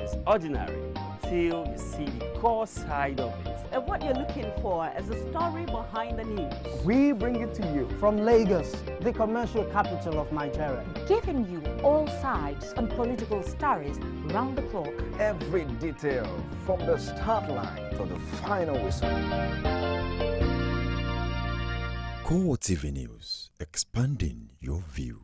is ordinary till you see the core side of it. And what you're looking for is the story behind the news. We bring it to you from Lagos, the commercial capital of Nigeria. Giving you all sides on political stories round the clock. Every detail from the start line to the final whistle. CoreTV News, expanding your view.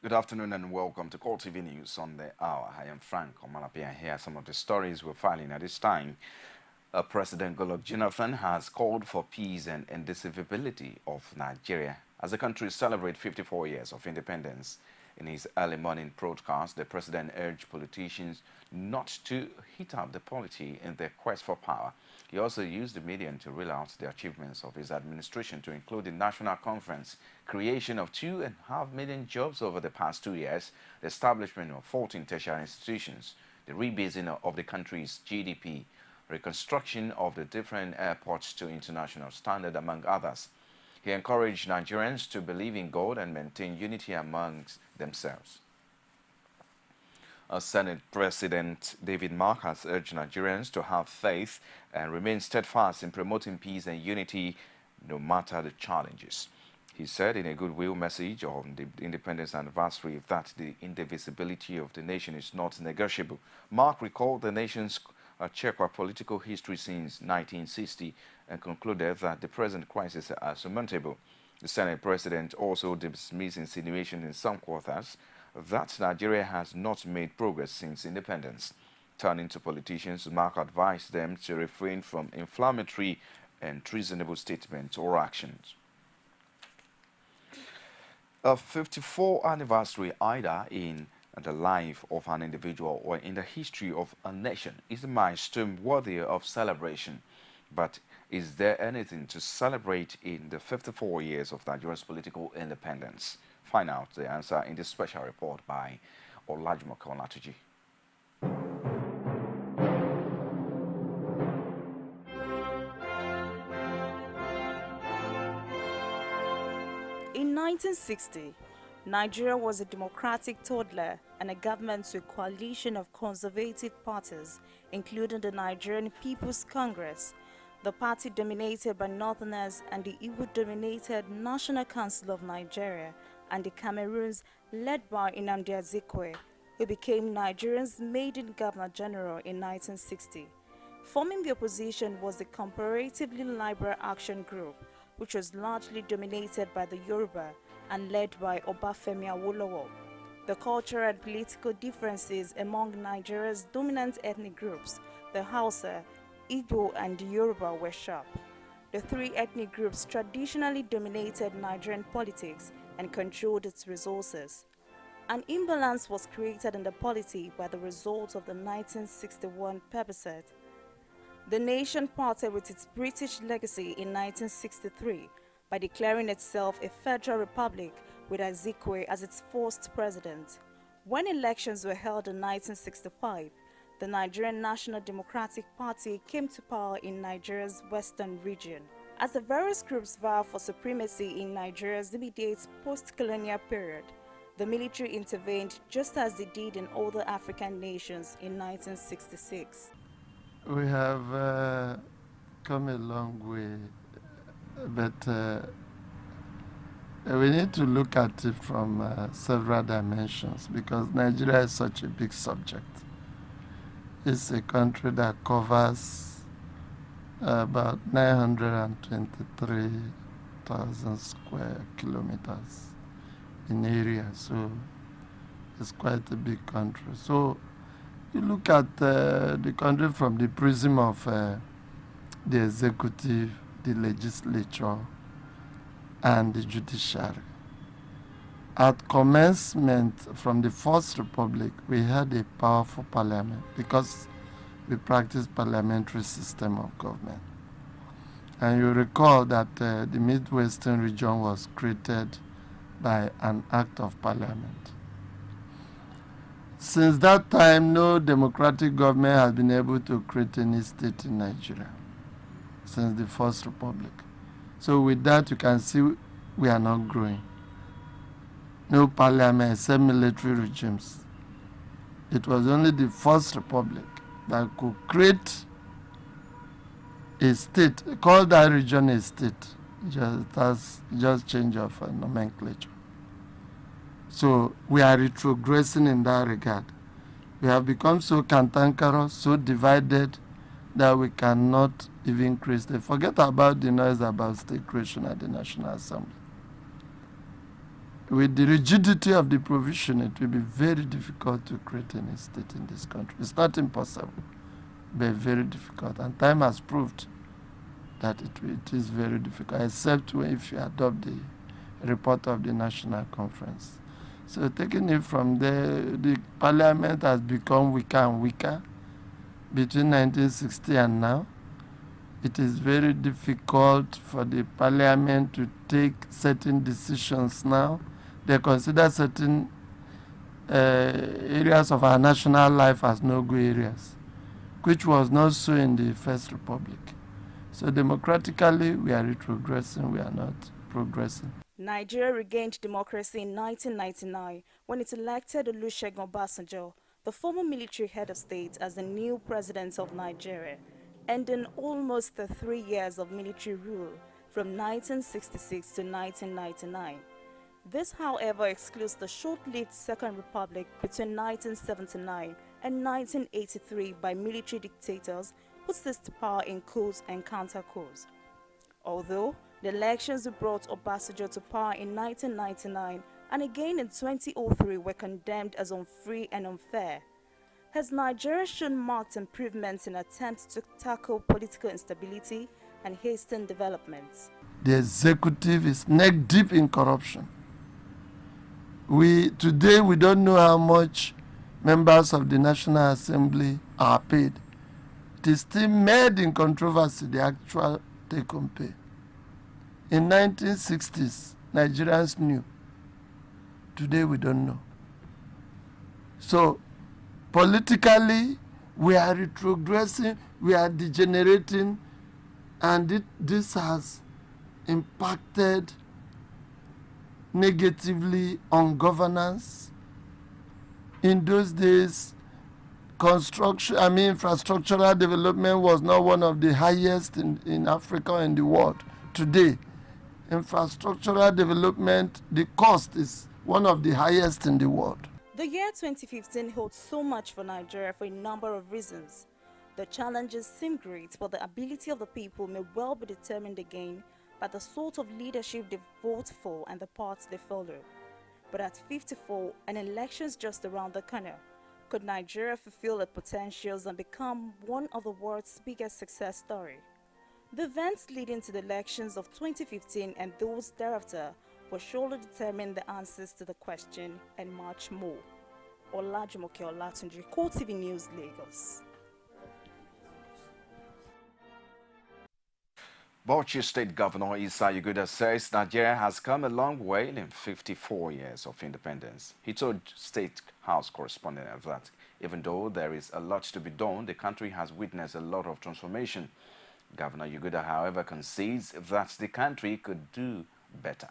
Good afternoon and welcome to CoreTV News on the hour. I am Frank Omalapia. Here are some of the stories we're filing at this time. President Goodluck Jonathan has called for peace and indivisibility of Nigeria as the country celebrates 54 years of independence. In his early morning broadcast, the president urged politicians not to heat up the polity in their quest for power. He also used the media to reel out the achievements of his administration, to include the National Conference, creation of 2.5 million jobs over the past 2 years, the establishment of 14 tertiary institutions, the rebasing of the country's GDP, reconstruction of the different airports to international standard, among others. He encouraged Nigerians to believe in God and maintain unity amongst themselves. Senate President David Mark has urged Nigerians to have faith and remain steadfast in promoting peace and unity no matter the challenges. He said in a goodwill message on the independence anniversary that the indivisibility of the nation is not negotiable. Mark recalled the nation's Chekwa political history since 1960 and concluded that the present crisis are surmountable. The Senate President also dismissed insinuations in some quarters that Nigeria has not made progress since independence. Turning to politicians, Mark advised them to refrain from inflammatory and treasonable statements or actions. A 54th anniversary, either in the life of an individual or in the history of a nation, is a milestone worthy of celebration. But is there anything to celebrate in the 54 years of Nigeria's political independence? Find out the answer in this special report by Olajumoke Olatuji. In 1960, Nigeria was a democratic toddler and a government to a coalition of conservative parties, including the Nigerian People's Congress, the party dominated by Northerners, and the Igbo-dominated National Council of Nigeria, and the Cameroons led by Nnamdi Azikiwe, who became Nigeria's maiden Governor-General in 1960. Forming the opposition was the Comparatively Liberal Action Group, which was largely dominated by the Yoruba and led by Obafemi Awolowo. The cultural and political differences among Nigeria's dominant ethnic groups, the Hausa, Igbo and Yoruba, were sharp. The three ethnic groups traditionally dominated Nigerian politics and controlled its resources. An imbalance was created in the polity by the result of the 1961 plebiscite. The nation parted with its British legacy in 1963 by declaring itself a federal republic with Azikiwe as its first president. When elections were held in 1965, the Nigerian National Democratic Party came to power in Nigeria's western region. As the various groups vied for supremacy in Nigeria's immediate post-colonial period, the military intervened just as they did in other African nations in 1966. We have come a long way, but we need to look at it from several dimensions because Nigeria is such a big subject. It's a country that covers about 923,000 square kilometers in area, so it's quite a big country. So you look at the country from the prism of the executive, the legislature, and the judiciary. At commencement from the First Republic, we had a powerful parliament because we practiced parliamentary system of government. And you recall that the Midwestern region was created by an act of parliament. Since that time, no democratic government has been able to create any state in Nigeria since the First Republic. So with that, you can see we are not growing. No parliament except military regimes. It was only the First Republic that could create a state, call that region a state. Just change of nomenclature. So we are retrogressing in that regard. We have become so cantankerous, so divided, that we cannot even create state. Forget about the noise about state creation at the National Assembly. With the rigidity of the provision, it will be very difficult to create any state in this country. It's not impossible, but very difficult. And time has proved that it is very difficult, except if you adopt the report of the National Conference. So taking it from there, the parliament has become weaker and weaker between 1960 and now. It is very difficult for the parliament to take certain decisions now. They consider certain areas of our national life as no-go areas, which was not so in the First Republic. So democratically, we are retrogressing, we are not progressing. Nigeria regained democracy in 1999 when it elected Olusegun Obasanjo, the former military head of state, as the new president of Nigeria, ending almost the 3 years of military rule from 1966 to 1999. This, however, excludes the short-lived Second Republic between 1979 and 1983 by military dictators who seized power in coups and counter-coups. Although the elections that brought Obasanjo to power in 1999 and again in 2003 were condemned as unfree and unfair, has Nigeria shown marked improvements in attempts to tackle political instability and hasten developments? The executive is neck-deep in corruption. Today we don't know how much members of the National Assembly are paid. It is still made in controversy, the actual take-home pay. In 1960s, Nigerians knew. Today we don't know. So politically, we are retrogressing, we are degenerating, and this has impacted negatively on governance. In those days, infrastructural development was not one of the highest in Africa and the world. Today, infrastructural development, the cost is one of the highest in the world. The year 2015 holds so much for Nigeria for a number of reasons. The challenges seem great, but the ability of the people may well be determined again by the sort of leadership they vote for and the paths they follow. But at 54, an election's just around the corner. Could Nigeria fulfill its potentials and become one of the world's biggest success stories? The events leading to the elections of 2015 and those thereafter will surely determine the answers to the question and much more. Olajumoke Olatunji, CoreTV News, Lagos. Bauchi State Governor Issa Yuguda says Nigeria has come a long way in 54 years of independence. He told State House correspondent that even though there is a lot to be done, the country has witnessed a lot of transformation. Governor Yuguda, however, concedes that the country could do better.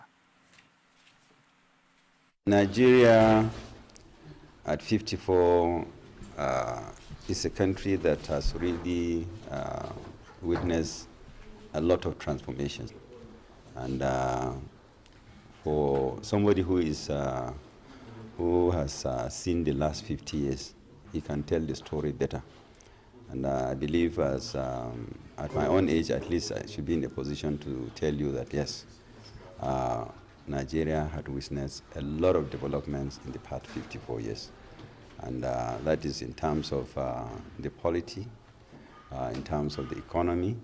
Nigeria at 54 is a country that has really witnessed a lot of transformation, and for somebody who has seen the last 50 years, he can tell the story better. And I believe, as at my own age, at least, I should be in a position to tell you that yes, Nigeria had witnessed a lot of developments in the past 54 years, and that is in terms of the polity, in terms of the economy.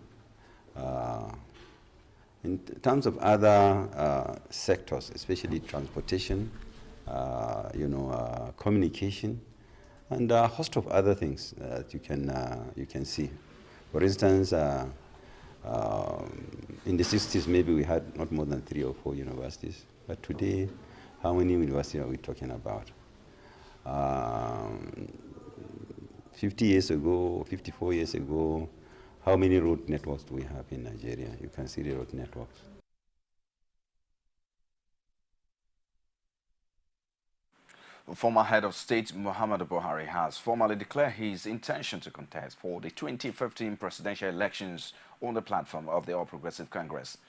In terms of other sectors, especially transportation, communication, and a host of other things that you can see. For instance, in the 60s, maybe we had not more than 3 or 4 universities. But today, how many universities are we talking about? 50 years ago, 54 years ago, how many road networks do we have in Nigeria? You can see the road networks. Former head of state Muhammadu Buhari has formally declared his intention to contest for the 2015 presidential elections on the platform of the All Progressive Congress.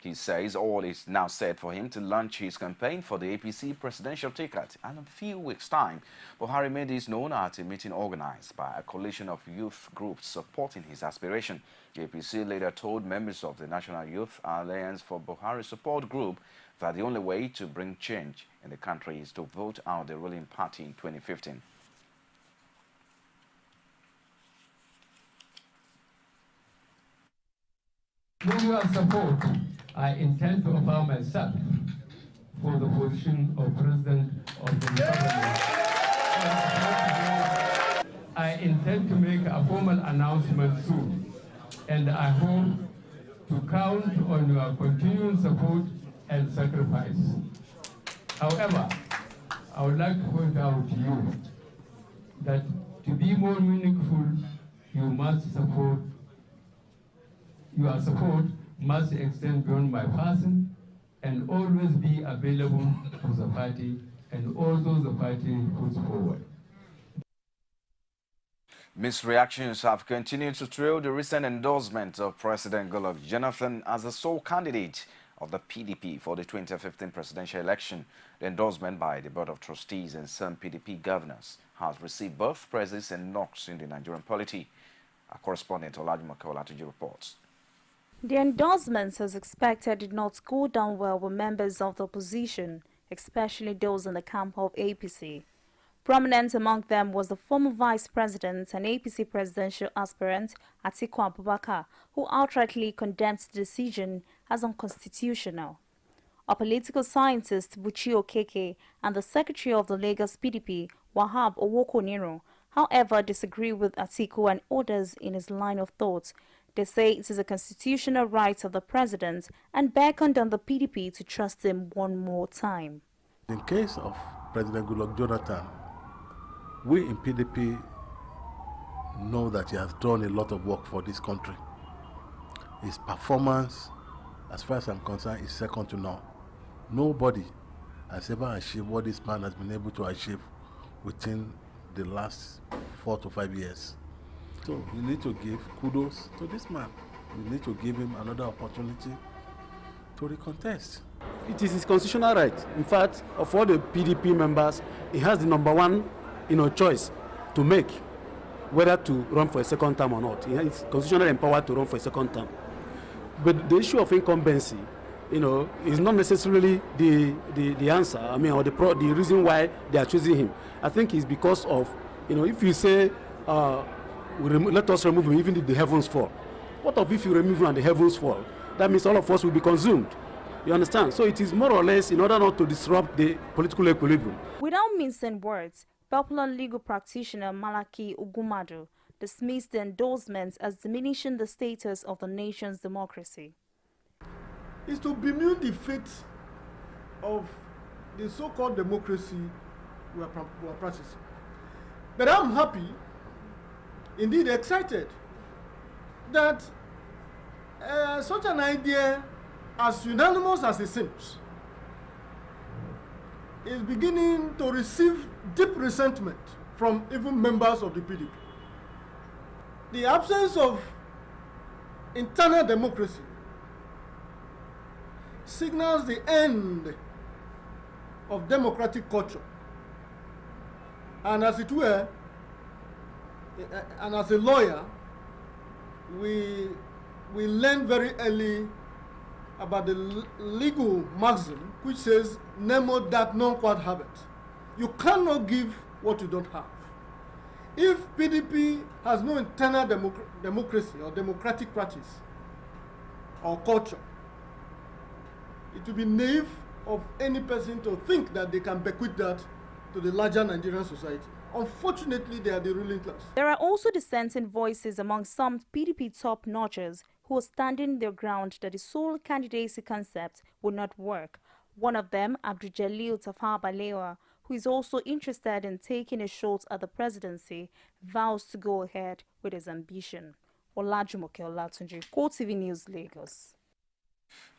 He says all is now set for him to launch his campaign for the APC presidential ticket. And in a few weeks' time, Buhari made this known at a meeting organized by a coalition of youth groups supporting his aspiration. The APC later told members of the National Youth Alliance for Buhari Support Group that the only way to bring change in the country is to vote out the ruling party in 2015. With your support, I intend to offer myself for the position of President of the Republic. I intend to make a formal announcement soon, and I hope to count on your continued support and sacrifice. However, I would like to point out to you that to be more meaningful, your support must extend beyond my person and always be available to the party and all those the party puts forward. Mixed reactions have continued to trail the recent endorsement of President Goodluck Jonathan as the sole candidate of the PDP for the 2015 presidential election. The endorsement by the Board of Trustees and some PDP governors has received both praises and knocks in the Nigerian polity. Our correspondent Olajumoke Olatuji reports. The endorsements, as expected, did not go down well with members of the opposition, especially those in the camp of APC. Prominent among them was the former Vice President and APC presidential aspirant Atiku Abubakar, who outrightly condemned the decision as unconstitutional. A political scientist, Buchi Okeke, and the secretary of the Lagos PDP, Wahab Owokoniro, however, disagree with Atiku and others in his line of thought. They say it is a constitutional right of the president and beckoned on the PDP to trust him one more time. In case of President Goodluck Jonathan, we in PDP know that he has done a lot of work for this country. His performance, as far as I'm concerned, is second to none. Nobody has ever achieved what this man has been able to achieve within the last 4 to 5 years. So we need to give kudos to this man. We need to give him another opportunity to recontest. It is his constitutional right. In fact, of all the PDP members, he has the #1 choice to make whether to run for a second term or not. He is constitutionally empowered to run for a second term. But the issue of incumbency, is not necessarily the answer. I mean, or the reason why they are choosing him. I think it's because of, if you say, let us remove him even if the heavens fall. What if you remove him and the heavens fall? That means all of us will be consumed. You understand? So it is more or less in order not to disrupt the political equilibrium. Without mincing words, popular legal practitioner Malaki Ugumadu dismissed the endorsements as diminishing the status of the nation's democracy. It's to bemoan the fate of the so-called democracy we are practicing. But I'm happy, indeed excited, that such an idea, as unanimous as it seems, is beginning to receive deep resentment from even members of the PDP. The absence of internal democracy signals the end of democratic culture. And as it were, and as a lawyer, we learned very early about the legal maxim which says, nemo dat non quod habet. You cannot give what you don't have. If PDP has no internal democracy or democratic practice or culture, it will be naive of any person to think that they can bequeath that to the larger Nigerian society. Unfortunately, they are the ruling class. There are also dissenting voices among some PDP top-notchers who are standing their ground that the sole candidacy concept will not work. One of them, Abdul Jalil Tafawa Balewa, who is also interested in taking a shot at the presidency, vows to go ahead with his ambition. Olajumoke Olatunji, CoreTV News, Lagos.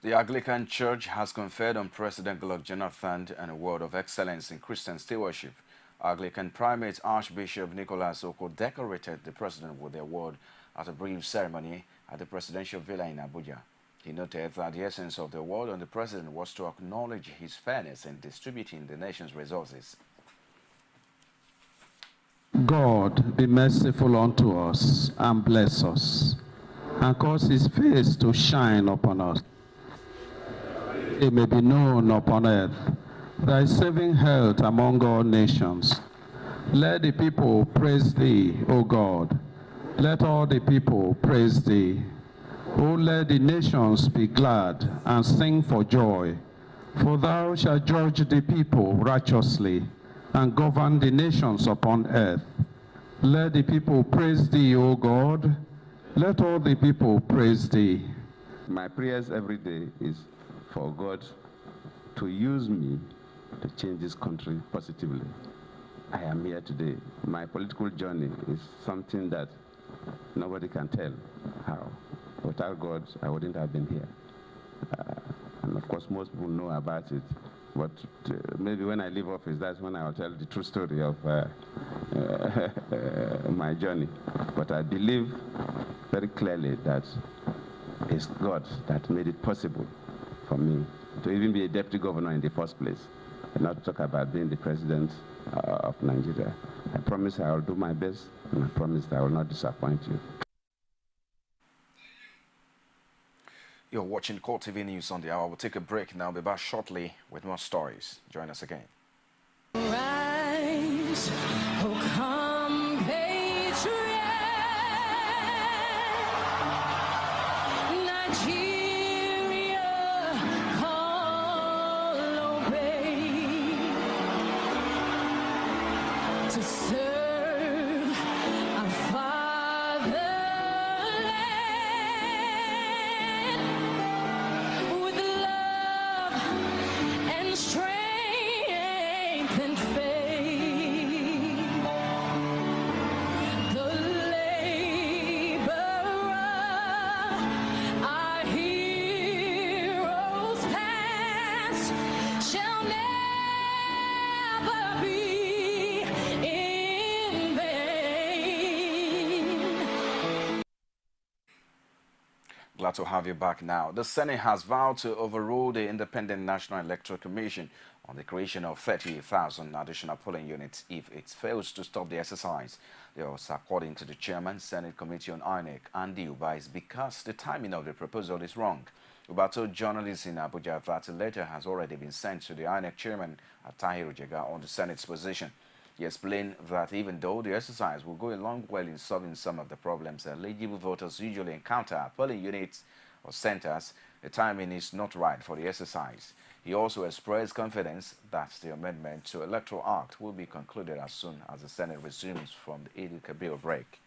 The Anglican Church has conferred on President Goodluck Jonathan an award of excellence in Christian stewardship. Anglican Primate Archbishop Nicholas Oko decorated the president with the award at a brief ceremony at the presidential villa in Abuja. He noted that the essence of the award on the president was to acknowledge his fairness in distributing the nation's resources. God be merciful unto us and bless us, and cause his face to shine upon us. It may be known upon earth, thy saving health among all nations. Let the people praise thee, O God. Let all the people praise thee. O let the nations be glad and sing for joy, for thou shalt judge the people righteously and govern the nations upon earth. Let the people praise thee, O God. Let all the people praise thee. My prayers every day is for God to use me to change this country positively. I am here today. My political journey is something that nobody can tell how. Without God, I wouldn't have been here. And of course, most people know about it. But maybe when I leave office, that's when I'll tell the true story of my journey. But I believe very clearly that it's God that made it possible for me to even be a deputy governor in the first place, and not talk about being the president of Nigeria. I promise I will do my best, and I promise that I will not disappoint you. You're watching CoreTV News on the Hour. We'll take a break now. We'll be back shortly with more stories. Join us again. Rise, oh come patriot, Nigeria, call, obey, to serve our fatherland with love and strength and faith. The laborer, our heroes past, shall never be in vain. Glad to have you back now. The Senate has vowed to overrule the Independent National Electoral Commission on the creation of 30,000 additional polling units if it fails to stop the exercise. This, according to the chairman, Senate Committee on INEC, Andy Uba, is because the timing of the proposal is wrong. Uba told journalists in Abuja that a letter has already been sent to the INEC chairman, Tahiru Jega, on the Senate's position. He explained that even though the exercise will go a long way in solving some of the problems eligible voters usually encounter at polling units or centers, the timing is not right for the exercise. He also expressed confidence that the amendment to Electoral Act will be concluded as soon as the Senate resumes from the Eid al-Kabir break.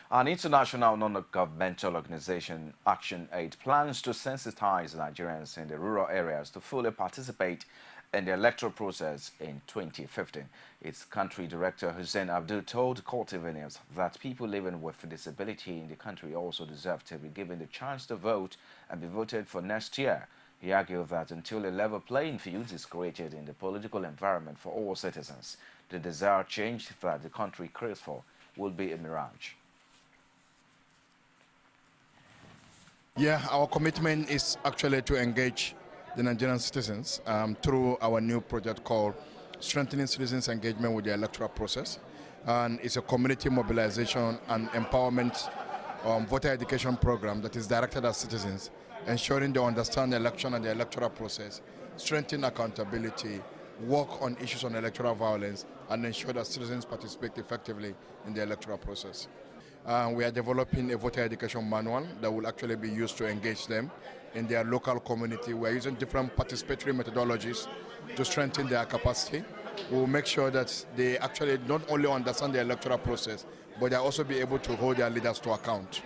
An international non-governmental organization, Action Aid, plans to sensitize Nigerians in the rural areas to fully participate in the electoral process in 2015. Its country director, Hussein Abdul, told CoreTV News that people living with a disability in the country also deserve to be given the chance to vote and be voted for next year. He argued that until a level playing field is created in the political environment for all citizens, the desired change that the country craves for will be a mirage. Yeah, our commitment is actually to engage the Nigerian citizens through our new project called Strengthening Citizens' Engagement with the Electoral Process. And it's a community mobilization and empowerment voter education program that is directed at citizens, ensuring they understand the election and the electoral process, strengthen accountability, work on issues on electoral violence, and ensure that citizens participate effectively in the electoral process. We are developing a voter education manual that will actually be used to engage them in their local community. We are using different participatory methodologies to strengthen their capacity. We will make sure that they actually not only understand the electoral process, but they also be able to hold their leaders to account.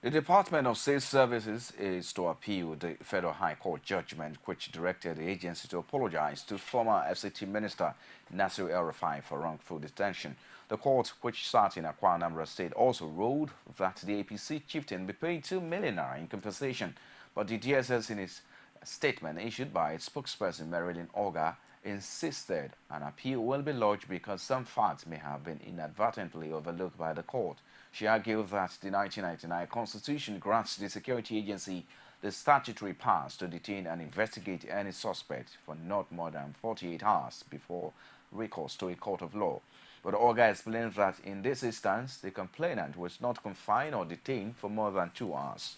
The Department of State Services is to appeal the Federal High Court judgment which directed the agency to apologize to former FCT Minister Nasir El-Rufai for wrongful detention. The court, which sat in Akwa Anambra State, also ruled that the APC chieftain be paid 2 million naira in compensation. But the DSS, in its statement issued by its spokesperson Marilyn Oga, insisted an appeal will be lodged because some facts may have been inadvertently overlooked by the court. She argued that the 1999 Constitution grants the security agency the statutory powers to detain and investigate any suspect for not more than 48 hours before recourse to a court of law. But Oga explained that in this instance, the complainant was not confined or detained for more than 2 hours.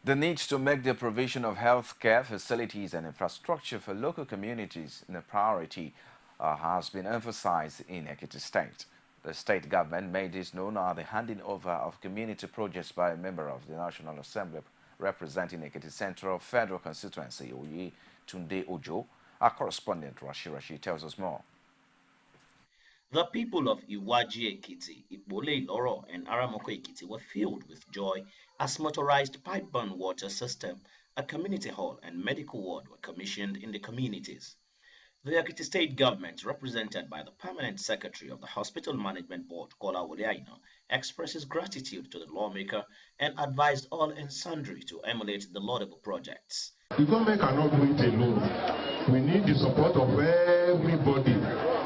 The need to make the provision of health care facilities and infrastructure for local communities a priority has been emphasized in Ekiti State. The state government made this known at the handing over of community projects by a member of the National Assembly representing Ekiti Central Federal Constituency, Oye Tunde Ojo. Our correspondent Rashi tells us more. The people of Iwaji Ekiti, Ipole Loro, and Aramoko Ekiti were filled with joy as motorized pipe-borne water system, a community hall, and medical ward were commissioned in the communities. The Ekiti State government, represented by the Permanent Secretary of the Hospital Management Board, Kola Woliaino, expresses gratitude to the lawmaker and advised all and sundry to emulate the laudable projects. The government cannot do it alone. We need the support of everybody,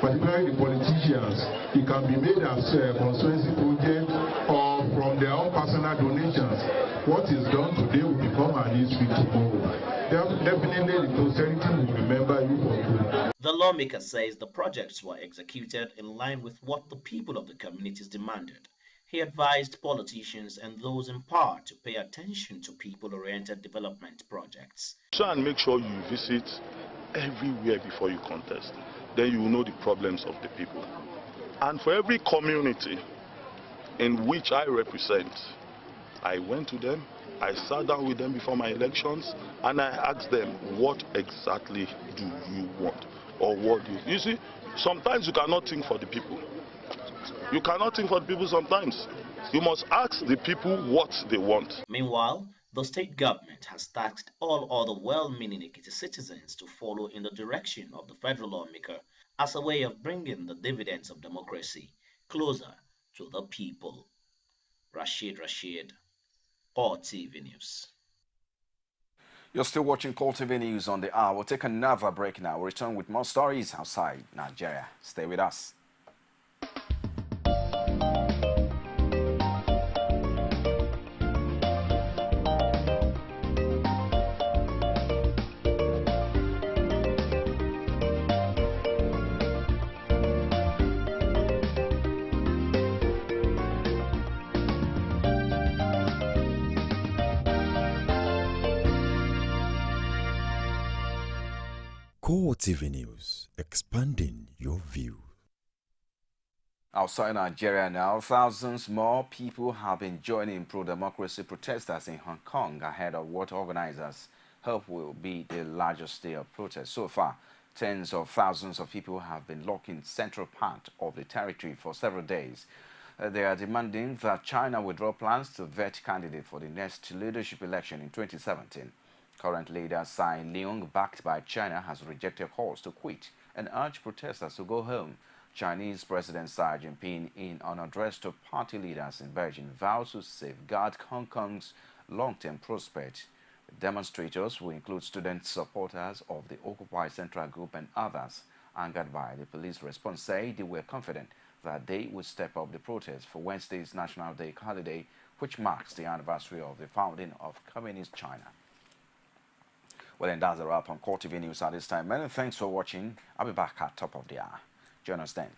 particularly the politicians. It can be made as a constituency project or from their own personal donations. What is done today will become an history tomorrow. Definitely the posterity will remember you for good. The lawmaker says the projects were executed in line with what the people of the communities demanded. He advised politicians and those in power to pay attention to people-oriented development projects. Try and make sure you visit everywhere before you contest. Then you will know the problems of the people. And for every community in which I represent, I went to them, I sat down with them before my elections, and I asked them, what exactly do you want? Or what do you see, sometimes you cannot think for the people. You cannot think for the people sometimes. You must ask the people what they want. Meanwhile, the state government has tasked all other well-meaning Ekiti citizens to follow in the direction of the federal lawmaker as a way of bringing the dividends of democracy closer to the people. Rashid, CoreTV News. You're still watching CoreTV News on the hour. We'll take another break now. We'll return with more stories outside Nigeria. Stay with us. CoreTV News, expanding your view. Outside Nigeria now, thousands more people have been joining pro-democracy protesters in Hong Kong ahead of what organizers hope will be the largest day of protest. So far, tens of thousands of people have been locked in central part of the territory for several days. They are demanding that China withdraw plans to vet candidates for the next leadership election in 2017. Current leader Tsai Leung, backed by China, has rejected calls to quit and urged protesters to go home. Chinese President Xi Jinping, in an address to party leaders in Beijing, vows to safeguard Hong Kong's long-term prospect. Demonstrators, who include student supporters of the Occupy Central Group and others, angered by the police response, say they were confident that they would step up the protest for Wednesday's National Day holiday, which marks the anniversary of the founding of Communist China. Well, and that's a wrap on CoreTV News at this time. Many thanks for watching. I'll be back at top of the hour. Join us then.